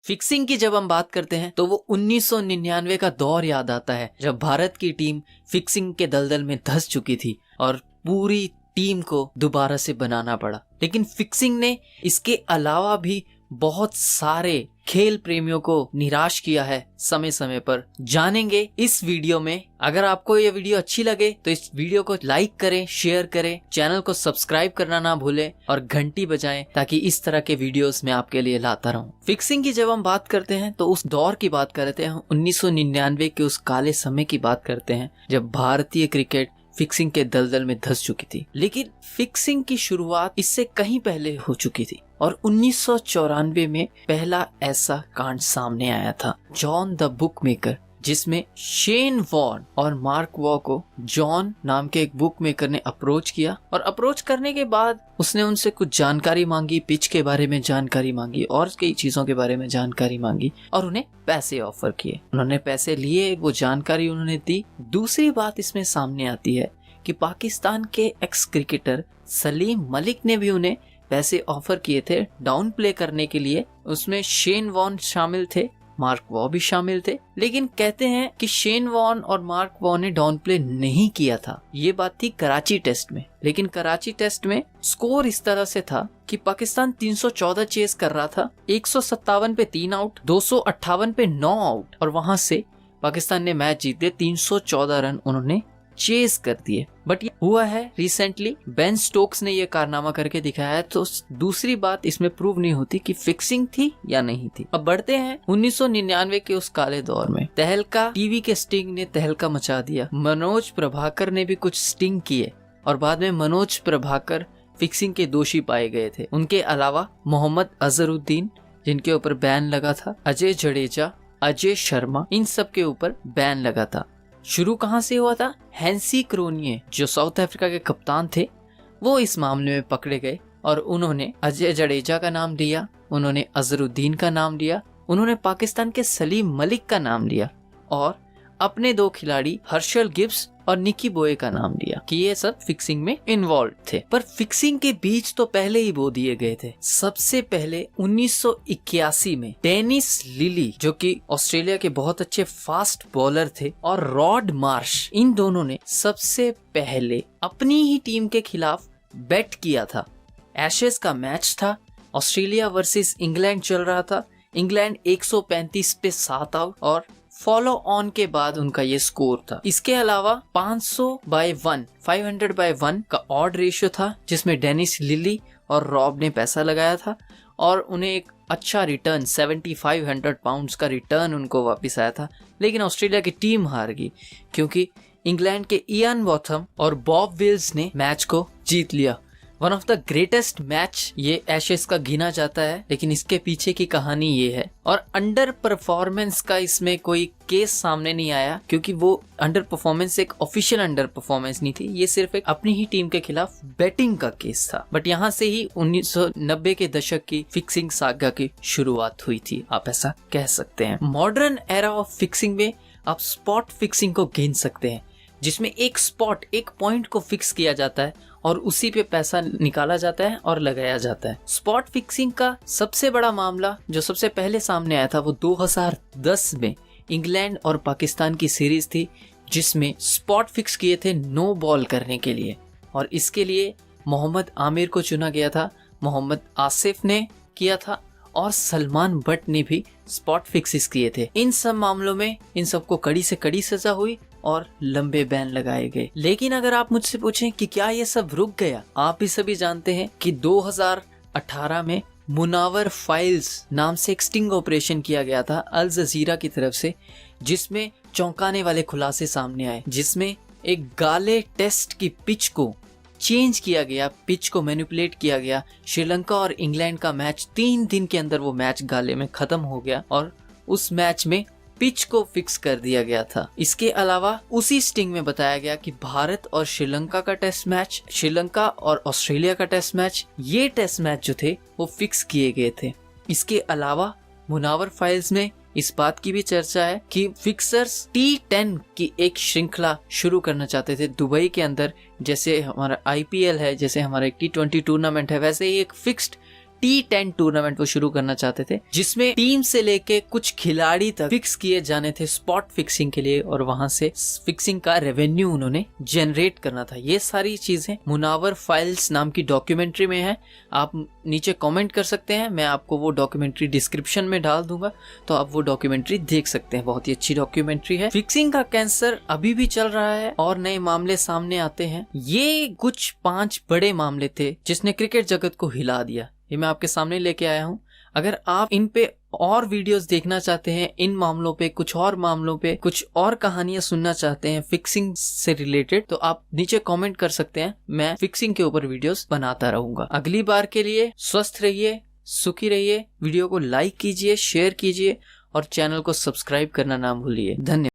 Fixing की जब हम बात करते हैं तो वो 1999 का दौर याद आता है, जब भारत की टीम फिक्सिंग के दलदल में धंस चुकी थी और पूरी टीम को दोबारा से बनाना पड़ा। लेकिन फिक्सिंग ने इसके अलावा भी बहुत सारे खेल प्रेमियों को निराश किया है समय समय पर। जानेंगे इस वीडियो में। अगर आपको ये वीडियो अच्छी लगे तो इस वीडियो को लाइक करें, शेयर करें, चैनल को सब्सक्राइब करना ना भूलें और घंटी बजाएं ताकि इस तरह के वीडियोस मैं आपके लिए लाता रहूं। फिक्सिंग की जब हम बात करते हैं तो उस दौर की बात करते हैं, 1999 के उस काले समय की बात करते हैं जब भारतीय क्रिकेट फिक्सिंग के दलदल में धंस चुकी थी। लेकिन फिक्सिंग की शुरुआत इससे कहीं पहले हो चुकी थी और 1994 में पहला ऐसा कांड सामने आया था, जॉन द बुकमेकर, जिसमें शेन वॉर्न और मार्क वॉ को जॉन नाम के एक बुक मेकर ने अप्रोच किया और अप्रोच करने के बाद उसने उनसे कुछ जानकारी मांगी, पिच के बारे में जानकारी मांगी और कई चीजों के बारे में जानकारी मांगी और उन्हें पैसे ऑफर किए। उन्होंने पैसे लिए, वो जानकारी उन्होंने दी। दूसरी बात इसमें सामने आती है कि पाकिस्तान के एक्स क्रिकेटर सलीम मलिक ने भी उन्हें पैसे ऑफर किए थे डाउन प्ले करने के लिए। उसमें शेन वॉर्न शामिल थे, मार्क वॉ भी शामिल थे। लेकिन कहते हैं कि शेन वॉर्न और मार्क वॉ ने डाउन प्ले नहीं किया था। ये बात थी कराची टेस्ट में। लेकिन कराची टेस्ट में स्कोर इस तरह से था कि पाकिस्तान 314 चेस कर रहा था, 157 पे 3 आउट, 258 पे 9 आउट और वहां से पाकिस्तान ने मैच जीत दिए। 314 रन उन्होंने चेस कर दिए। बट ये हुआ है रिसेंटली, बेन स्टोक्स ने ये कारनामा करके दिखाया है। तो दूसरी बात इसमें प्रूव नहीं होती कि फिक्सिंग थी या नहीं थी। अब बढ़ते हैं 1999 के उस काले दौर में। तहलका टीवी के स्टिंग ने तहलका मचा दिया। मनोज प्रभाकर ने भी कुछ स्टिंग किए और बाद में मनोज प्रभाकर फिक्सिंग के दोषी पाए गए थे। उनके अलावा मोहम्मद अजहरुद्दीन, जिनके ऊपर बैन लगा था, अजय जडेजा, अजय शर्मा, इन सब के ऊपर बैन लगा था। शुरू कहां से हुआ था? हैंसी क्रोनिये, जो साउथ अफ्रीका के कप्तान थे, वो इस मामले में पकड़े गए और उन्होंने अजय जडेजा का नाम लिया, उन्होंने अजहरुद्दीन का नाम लिया, उन्होंने पाकिस्तान के सलीम मलिक का नाम लिया और अपने 2 खिलाड़ी हर्षल गिब्स और निकी बोए का नाम लिया कि ये सब फिक्सिंग में इन्वॉल्व थे। पर फिक्सिंग के बीज तो पहले ही बो दिए गए थे। सबसे पहले 1981 में डेनिस लिली, जो कि ऑस्ट्रेलिया के बहुत अच्छे फास्ट बॉलर थे, और रॉड मार्श, इन दोनों ने सबसे पहले अपनी ही टीम के खिलाफ बेट किया था। एशेज का मैच था, ऑस्ट्रेलिया वर्सेस इंग्लैंड चल रहा था। इंग्लैंड 135 पे 7 आउट और फॉलो ऑन के बाद उनका ये स्कोर था। इसके अलावा 500/1 का ऑड रेशियो था, जिसमें डेनिस लिली और रॉब ने पैसा लगाया था और उन्हें एक अच्छा रिटर्न 7500 पाउंड्स का रिटर्न उनको वापस आया था। लेकिन ऑस्ट्रेलिया की टीम हार गई क्योंकि इंग्लैंड के इयान बॉथम और बॉब विल्स ने मैच को जीत लिया। One of the greatest match ये एशेज का गिना जाता है, लेकिन इसके पीछे की कहानी ये है। और अंडर परफॉर्मेंस का इसमें कोई केस सामने नहीं आया क्योंकि वो अंडर परफॉर्मेंस एक ऑफिशियल अंडर परफॉर्मेंस नहीं थी, ये सिर्फ एक अपनी ही टीम के खिलाफ बैटिंग का केस था। बट यहाँ से ही 1990 के दशक की फिक्सिंग सागा की शुरुआत हुई थी, आप ऐसा कह सकते हैं। मॉडर्न एरा ऑफ फिक्सिंग में आप स्पॉट फिक्सिंग को गिन सकते हैं, जिसमें एक स्पॉट, एक पॉइंट को फिक्स किया जाता है और उसी पे पैसा निकाला जाता है और लगाया जाता है। स्पॉट फिक्सिंग का सबसे बड़ा मामला जो सबसे पहले सामने आया था वो 2010 में इंग्लैंड और पाकिस्तान की सीरीज थी, जिसमें स्पॉट फिक्स किए थे नो बॉल करने के लिए और इसके लिए मोहम्मद आमिर को चुना गया था, मोहम्मद आसिफ ने किया था और सलमान बट ने भी स्पॉट फिक्सेस किए थे। इन सब मामलों में इन सबको कड़ी से कड़ी सजा हुई और लंबे बैन लगाए गए। लेकिन अगर आप मुझसे पूछें कि क्या ये सब रुक गया, आप भी सभी जानते हैं कि 2018 में मुनावर फाइल्स नाम से एक स्टिंग ऑपरेशन किया गया था अल जजीरा की तरफ से, जिसमें चौंकाने वाले खुलासे सामने आए, जिसमें एक गाले टेस्ट की पिच को चेंज किया गया, पिच को मैनिपुलेट किया गया। श्रीलंका और इंग्लैंड का मैच 3 दिन के अंदर वो मैच गाले में खत्म हो गया और उस मैच में पिच को फिक्स कर दिया गया था। इसके अलावा उसी स्टिंग में बताया गया कि भारत और श्रीलंका का टेस्ट मैच, श्रीलंका और ऑस्ट्रेलिया का टेस्ट मैच, ये टेस्ट मैच जो थे वो फिक्स किए गए थे। इसके अलावा मुनावर फाइल्स में इस बात की भी चर्चा है कि फिक्सर्स T10 की एक श्रृंखला शुरू करना चाहते थे दुबई के अंदर। जैसे हमारा IPL है, जैसे हमारा एक T20 टूर्नामेंट है, वैसे ही एक फिक्स्ड T10 टूर्नामेंट वो शुरू करना चाहते थे, जिसमें टीम से लेके कुछ खिलाड़ी तक फिक्स किए जाने थे स्पॉट फिक्सिंग के लिए, और वहां से फिक्सिंग का रेवेन्यू उन्होंने जनरेट करना था। ये सारी चीजें मुनावर फाइल्स नाम की डॉक्यूमेंट्री में है। आप नीचे कमेंट कर सकते हैं, मैं आपको वो डॉक्यूमेंट्री डिस्क्रिप्शन में डाल दूंगा, तो आप वो डॉक्यूमेंट्री देख सकते हैं। बहुत ही अच्छी डॉक्यूमेंट्री है। फिक्सिंग का कैंसर अभी भी चल रहा है और नए मामले सामने आते हैं। ये कुछ 5 बड़े मामले थे जिसने क्रिकेट जगत को हिला दिया, ये मैं आपके सामने लेके आया हूँ। अगर आप इन पे और वीडियोस देखना चाहते हैं, इन मामलों पे, कुछ और मामलों पे, कुछ और कहानियां सुनना चाहते हैं फिक्सिंग से रिलेटेड, तो आप नीचे कमेंट कर सकते हैं। मैं फिक्सिंग के ऊपर वीडियोस बनाता रहूंगा। अगली बार के लिए स्वस्थ रहिए, सुखी रहिए। वीडियो को लाइक कीजिए, शेयर कीजिए और चैनल को सब्सक्राइब करना ना भूलिए। धन्यवाद।